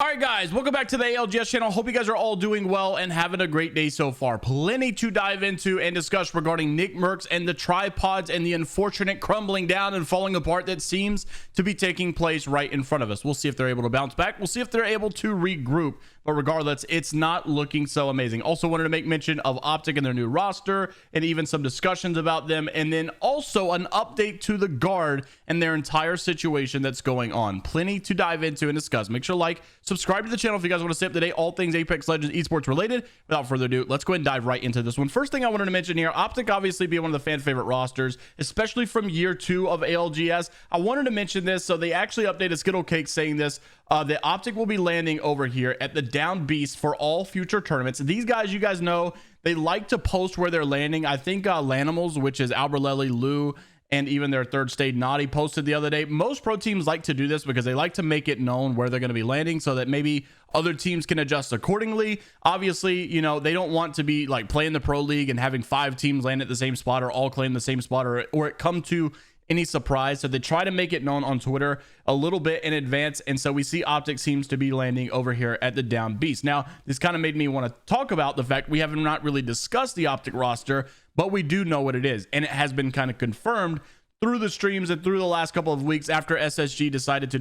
All right, guys, welcome back to the ALGS channel. Hope you guys are all doing well and having a great day so far. Plenty to dive into and discuss regarding Nickmercs and the tripods and the unfortunate crumbling down and falling apart that seems to be taking place right in front of us. We'll see if they're able to bounce back. We'll see if they're able to regroup. But regardless, it's not looking so amazing. Also wanted to make mention of OpTic and their new roster and even some discussions about them. And then also an update to the guard and their entire situation that's going on. Plenty to dive into and discuss. Make sure to like, subscribe to the channel if you guys want to stay up to date, all things Apex Legends esports related. Without further ado, let's go ahead and dive right into this one. First thing I wanted to mention here, OpTic obviously being one of the fan favorite rosters, especially from year 2 of ALGS. I wanted to mention this, so they actually updated Skittle Cake saying this. The OpTic will be landing over here at the Down Beast for all future tournaments. These guys, you guys know, they like to post where they're landing. I think Lanimals, which is Alberlelli, Lou, and even their third state Naughty posted the other day. Most pro teams like to do this because they like to make it known where they're going to be landing so that maybe other teams can adjust accordingly. Obviously, you know, they don't want to be like playing the pro league and having 5 teams land at the same spot or all claim the same spot or it come to any surprise. So they try to make it known on Twitter a little bit in advance. And so we see OpTic seems to be landing over here at the Down Beast. Now, this kind of made me want to talk about the fact we have not really discussed the OpTic roster, but we do know what it is. And it has been kind of confirmed through the streams and through the last couple of weeks after SSG decided to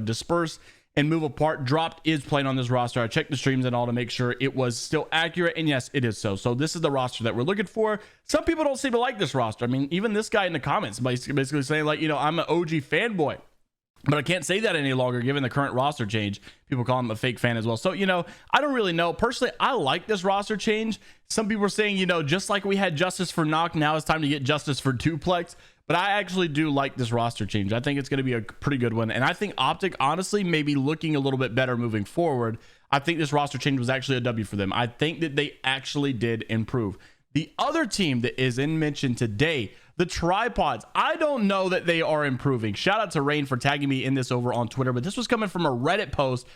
disperse and move apart. Dropped is playing on this roster. I checked the streams and all to make sure it was still accurate, and yes, it is so this is the roster that we're looking for. Some people don't seem to like this roster. I mean, even this guy in the comments basically saying, like, you know, I'm an OG fanboy, but I can't say that any longer given the current roster change. People call him a fake fan as well. So, you know, I don't really know. Personally, I like this roster change. Some people are saying, you know, just like we had justice for Knock, now it's time to get justice for Duplex. But I actually do like this roster change. I think it's going to be a pretty good one. And I think OpTic, honestly, may be looking a little bit better moving forward. I think this roster change was actually a W for them. I think that they actually did improve. The other team that is in mention today, the tripods, I don't know that they are improving. Shout out to Rain for tagging me in this over on Twitter. But this was coming from a Reddit post.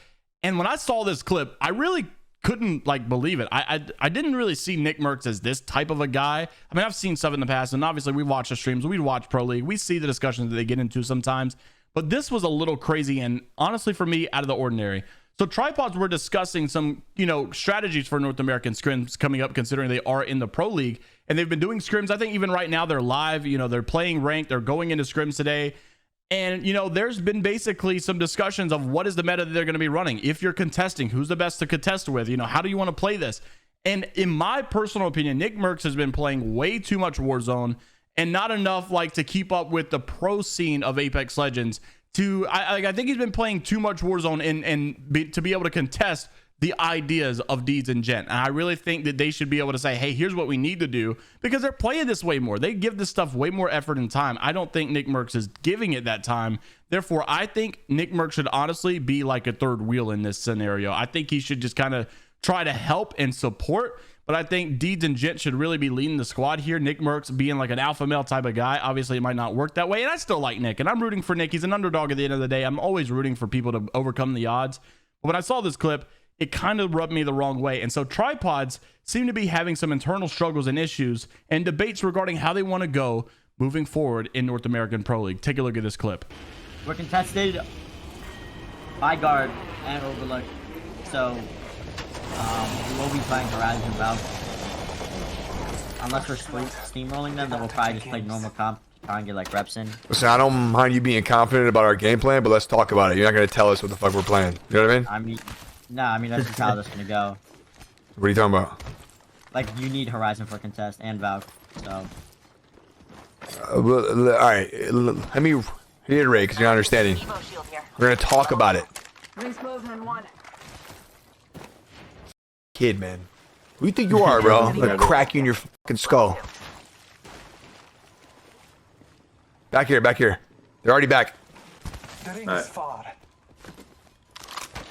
And when I saw this clip, I really couldn't like believe it. I didn't really see Nickmercs as this type of a guy. I mean, I've seen stuff in the past, and obviously we watch the streams, we watch Pro League, we see the discussions that they get into sometimes, but this was a little crazy and honestly for me out of the ordinary. So tripods were discussing some, you know, strategies for North American scrims coming up, considering they are in the Pro League and they've been doing scrims. I think even right now they're live, you know, they're playing ranked, they're going into scrims today. And, you know, there's been basically some discussions of what is the meta that they're going to be running. If you're contesting, who's the best to contest with? You know, how do you want to play this? And in my personal opinion, Nickmercs has been playing way too much Warzone and not enough like to keep up with the pro scene of Apex Legends. I think he's been playing too much Warzone to be able to contest the ideas of Deeds and Gent. And I really think that they should be able to say, hey, here's what we need to do, because they're playing this way more. They give this stuff way more effort and time. I don't think Nickmercs is giving it that time. Therefore, I think Nickmercs should honestly be like a third wheel in this scenario. I think he should just kind of try to help and support. But I think Deeds and Gent should really be leading the squad here. Nickmercs being like an alpha male type of guy. Obviously, it might not work that way. And I still like Nick. And I'm rooting for Nick. He's an underdog at the end of the day. I'm always rooting for people to overcome the odds. But when I saw this clip, it kind of rubbed me the wrong way. And so tripods seem to be having some internal struggles and issues and debates regarding how they want to go moving forward in North American Pro League. Take a look at this clip. We're contested by guard and overlook. So we will be playing Horizon Valve. Unless we're steamrolling them, then we'll probably just play normal comp. Try and get like reps in. Listen, I don't mind you being confident about our game plan, but let's talk about it. You're not going to tell us what the fuck we're playing. You know what I mean? I mean that's just how this is gonna go. What are you talking about? Like, you need Horizon for contest and Valve, so. Well, all right, let me reiterate because you're not understanding. We're gonna talk about it. Kid, man, who do you think you are, bro? I'm gonna crack you in your fucking skull. Back here, back here. They're already back. Right.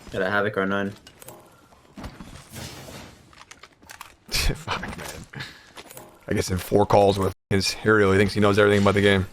Got a Havoc R9. Fuck, man. I guess in 4 calls with his hero, he thinks he knows everything about the game.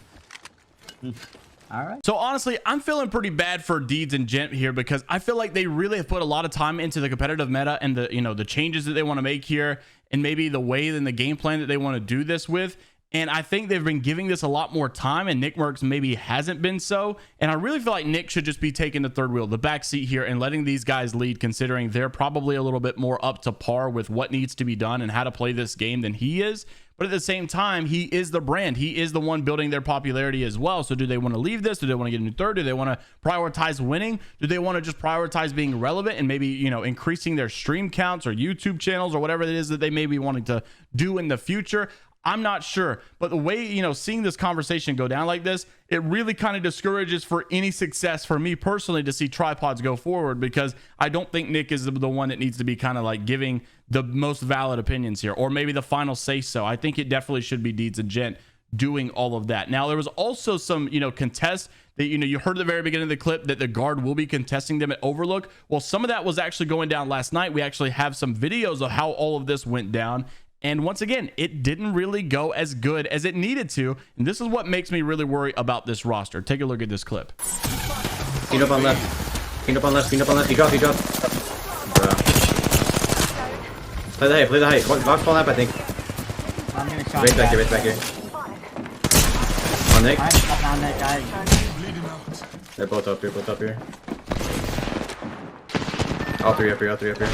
All right. So honestly, I'm feeling pretty bad for Deeds and Gent here because I feel like they really have put a lot of time into the competitive meta and the, you know, the changes that they want to make here and maybe the way and the game plan that they want to do this with. And I think they've been giving this a lot more time, and Nickmercs maybe hasn't been so. And I really feel like Nick should just be taking the third wheel, the back seat here, and letting these guys lead, considering they're probably a little bit more up to par with what needs to be done and how to play this game than he is. But at the same time, he is the brand. He is the one building their popularity as well. So do they want to leave this? Do they want to get a new third? Do they want to prioritize winning? Do they want to just prioritize being relevant and maybe, you know, increasing their stream counts or YouTube channels or whatever it is that they may be wanting to do in the future? I'm not sure, but the way, you know, seeing this conversation go down like this, it really kind of discourages for any success for me personally to see tripods go forward, because I don't think Nick is the one that needs to be kind of like giving the most valid opinions here, or maybe the final say so. I think it definitely should be Deeds and Gent doing all of that. Now, there was also some, you know, contests that, you know, you heard at the very beginning of the clip that the guard will be contesting them at Overlook. Well, some of that was actually going down last night. We actually have some videos of how all of this went down. And once again, it didn't really go as good as it needed to. And this is what makes me really worry about this roster. Take a look at this clip. Clean up on left. Clean up on left. Clean up on left. He dropped. Bruh. Play the height. Play the height. Box ball up, I think. I'm gonna shot Right back here. Right back here. On Nick. I'm on that guy. They're both up here. Both up here. All three up here. All three up here.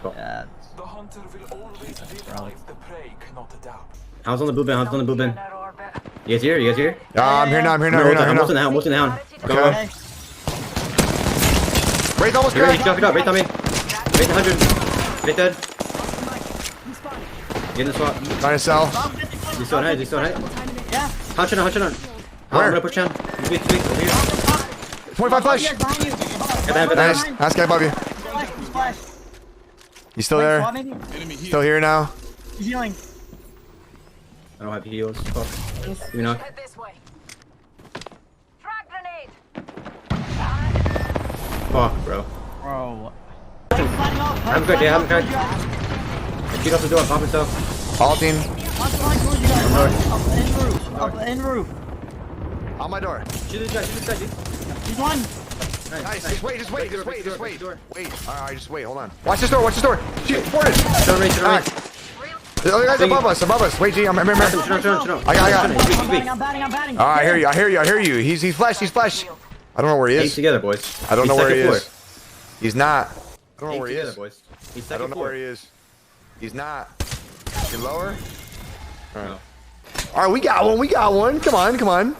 Yeah. The hunter will always revive the prey, not a doubt. Hound's on the boot bin. Hound's on the boot bin. You guys here? You guys here? I'm here now. I'm here now. I'm holding the hound. Holding the hound. Go on. Okay. Raid's almost Here, cracked. drop it up. Right on me. Right 100. Right dead. Get in the swap. Trying to sell. He's still on height. He's still on height. Yeah. Hunch it on. Hunch it on. Where? I'm gonna push down. Sweet. Over here. 25 flash. Here, behind you. Get that. Nice. Last guy above you. Splash. You still there? Maybe. Still here now? He's healing. I don't have heals. Fuck. You know. Head this way. Frag grenade. Fuck, bro. Bro. I'm good. Yeah, I'm good. Shoot off the door. Pop himself. Alting. Up in roof. On my door. Shoot this guy. Shoot this guy. Dude. He's one. Nice. Just wait. Wait. Door. Wait. Alright, just wait. Hold on. Watch this door. Shoot. Forward. Shoot range. The other guy's above us. Wait, G. I'm here. Shoot on. I got it. He's weak. I'm batting. Alright, I hear you. He's flash. I don't know where he Stay is. together, boys. I don't know He's where he second is. He's not. I don't know Stay where he together, is. boys. He's I second don't know floor. where he is. He's not. Is he lower? No. Alright, we got one. Come on.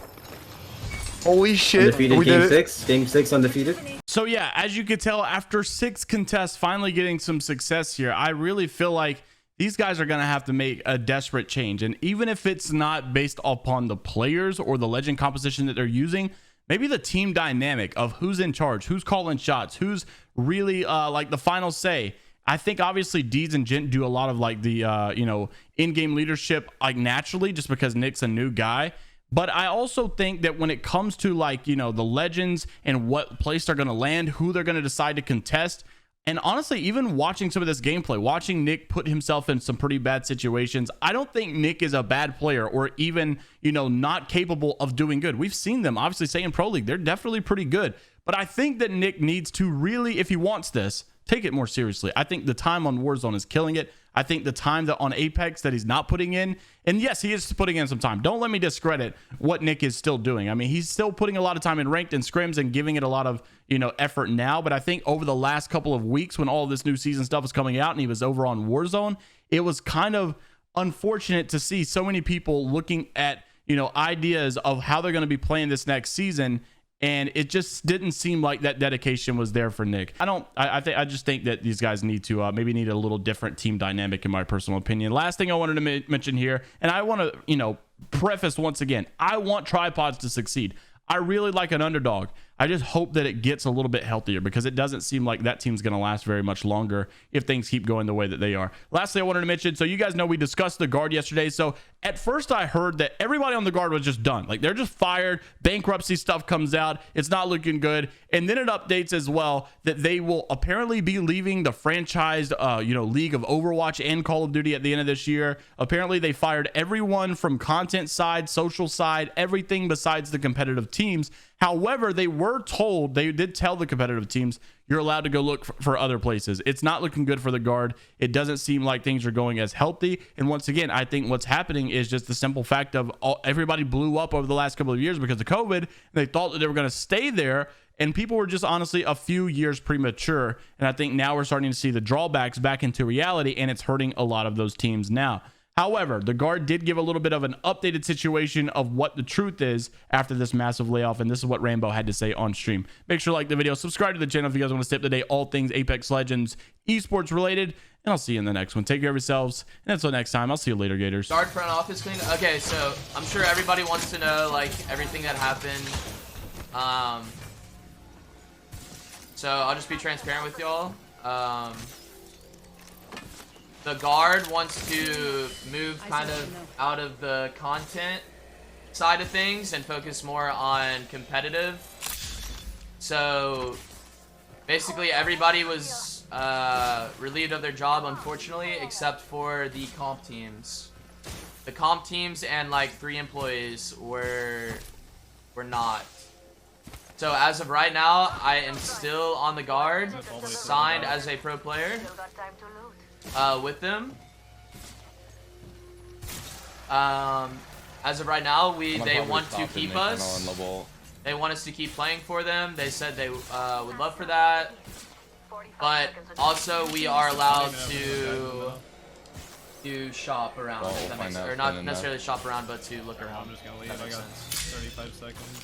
Holy shit. Undefeated. We did Game it. 6. Game 6 undefeated. So yeah, as you could tell, after 6 contests finally getting some success here, I really feel like these guys are going to have to make a desperate change. And even if it's not based upon the players or the legend composition that they're using, maybe the team dynamic of who's in charge, who's calling shots, who's really like the final say. I think obviously Deeds and Gent do a lot of like the, you know, in-game leadership like naturally, just because Nick's a new guy. But I also think that when it comes to like, you know, the legends and what place they're going to land, who they're going to decide to contest, and honestly, even watching some of this gameplay, watching Nick put himself in some pretty bad situations, I don't think Nick is a bad player or even, you know, not capable of doing good. We've seen them, obviously, say in Pro League, they're definitely pretty good. But I think that Nick needs to really, if he wants this, take it more seriously. I think the time on Warzone is killing it. I think the time that on Apex that he's not putting in, and yes, he is putting in some time. Don't let me discredit what Nick is still doing. I mean, he's still putting a lot of time in ranked and scrims and giving it a lot of, you know, effort now. But I think over the last couple of weeks when all of this new season stuff was coming out and he was over on Warzone, it was kind of unfortunate to see so many people looking at, you know, ideas of how they're going to be playing this next season. And it just didn't seem like that dedication was there for Nick. I just think that these guys need to maybe need a little different team dynamic, in my personal opinion. Last thing I wanted to mention here, and I want to, you know, preface once again, I want tripods to succeed. I really like an underdog. I just hope that it gets a little bit healthier, because it doesn't seem like that team's going to last very much longer if things keep going the way that they are. Lastly, I wanted to mention, so you guys know we discussed the guard yesterday. So at first I heard that everybody on the guard was just done. Like they're just fired. Bankruptcy stuff comes out. It's not looking good. And then it updates as well that they will apparently be leaving the franchised, you know, League of Overwatch and Call of Duty at the end of this year. Apparently they fired everyone from content side, social side, everything besides the competitive teams. However, they were told, they did tell the competitive teams, you're allowed to go look for other places. It's not looking good for the guard. It doesn't seem like things are going as healthy. And once again, I think what's happening is just the simple fact of everybody blew up over the last couple of years because of COVID. And they thought that they were going to stay there. And people were just honestly a few years premature. And I think now we're starting to see the drawbacks back into reality, and it's hurting a lot of those teams now. However, the guard did give a little bit of an updated situation of what the truth is after this massive layoff, and this is what Rainbow had to say on stream. Make sure to like the video, subscribe to the channel if you guys want to stay up to date all things Apex Legends esports related, and I'll see you in the next one. Take care of yourselves, and until next time, I'll see you later, Gators. Guard front office clean. Okay, so I'm sure everybody wants to know like everything that happened. So I'll just be transparent with y'all. The guard wants to move kind of out of the content side of things and focus more on competitive. So basically everybody was relieved of their job, unfortunately, except for the comp teams. The comp teams and like 3 employees were not. So as of right now, I am still on the guard, signed as a pro player. Still got time to loot. With them. As of right now, they want to keep us. They want us to keep playing for them. They said they would love for that. But also, we are allowed to shop around. If that makes sense. Or not necessarily shop around, but to look around. I'm just gonna leave. That I makes got sense. 35 seconds.